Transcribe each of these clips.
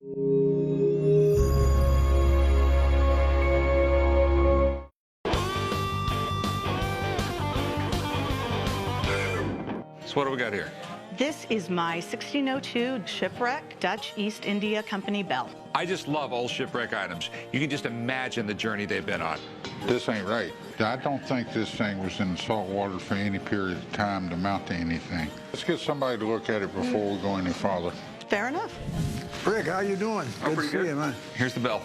So what do we got here? This is my 1602 shipwreck Dutch East India Company bell. I just love old shipwreck items. You can just imagine the journey they've been on. This ain't right. I don't think this thing was in salt water for any period of time to mount to anything. Let's get somebody to look at it before we go any farther. Fair enough. Rick, how you doing? Good to see you, man. Here's the bell.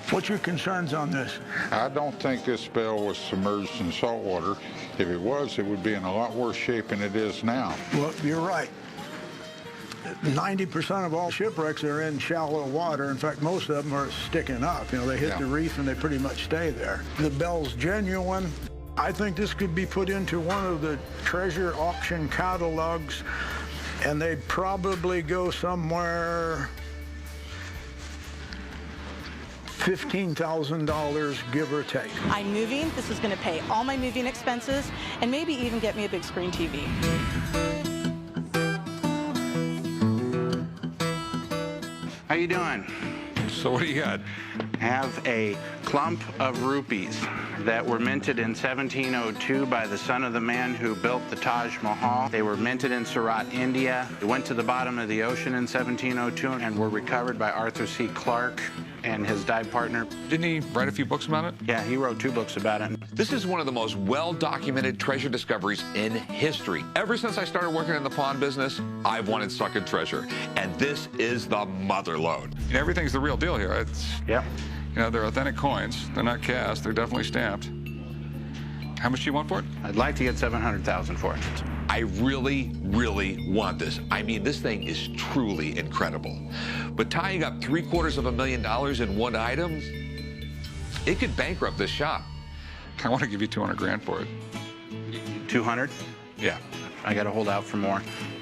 What's your concerns on this? I don't think this bell was submerged in salt water. If it was, it would be in a lot worse shape than it is now. Well, you're right. 90% of all shipwrecks are in shallow water. In fact, most of them are sticking up. You know, they hit the reef and they pretty much stay there. The bell's genuine. I think this could be put into one of the treasure auction catalogs, and they'd probably go somewhere $15,000, give or take. I'm moving. This is going to pay all my moving expenses and maybe even get me a big screen TV. How you doing? So what do you got? Have a clump of rupees that were minted in 1702 by the son of the man who built the Taj Mahal. They were minted in Surat, India. They went to the bottom of the ocean in 1702 and were recovered by Arthur C. Clarke and his dive partner. Didn't he write a few books about it? Yeah, he wrote 2 books about it. This is one of the most well-documented treasure discoveries in history. Ever since I started working in the pawn business, I've wanted sunken treasure. And this is the mother lode. You know, everything's the real deal here. It's, Yep. you know, they're authentic coins. They're not cast. They're definitely stamped. How much do you want for it? I'd like to get $700,000 for it. I really, really want this. I mean, this thing is truly incredible. But tying up $750,000 in one item, it could bankrupt this shop. I want to give you 200 grand for it. 200? Yeah. I got to hold out for more.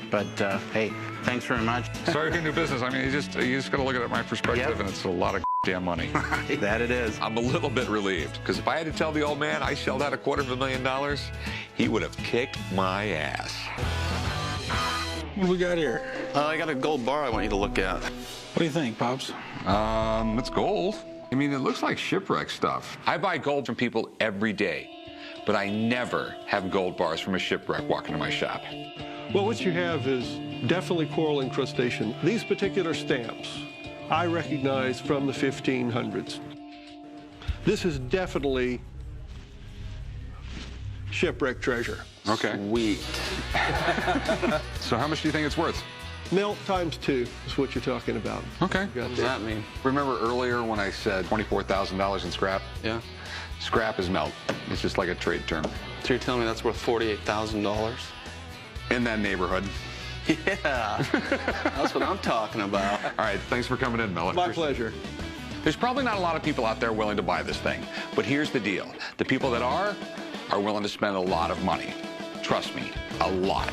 But, hey, thanks very much. Sorry to do business. I mean, you just got to look at it from my perspective, Yep. and it's a lot of damn money. That it is. I'm a little bit relieved, because if I had to tell the old man I shelled out $250,000, he would have kicked my ass. What do we got here? I got a gold bar I want you to look at. What do you think, Pops? It's gold. I mean, it looks like shipwreck stuff. I buy gold from people every day, but I never have gold bars from a shipwreck walk into my shop. Well, what you have is definitely coral incrustation. These particular stamps I recognize from the 1500s. This is definitely shipwreck treasure. Okay. Sweet. So how much do you think it's worth? Melt times 2 is what you're talking about. Okay. What does that mean? Remember earlier when I said $24,000 in scrap? Yeah. Scrap is melt. It's just like a trade term. So you're telling me that's worth $48,000? In that neighborhood. Yeah. That's what I'm talking about. All right, thanks for coming in, Mel. My pleasure. There's probably not a lot of people out there willing to buy this thing, but here's the deal. The people that are willing to spend a lot of money. Trust me, a lot.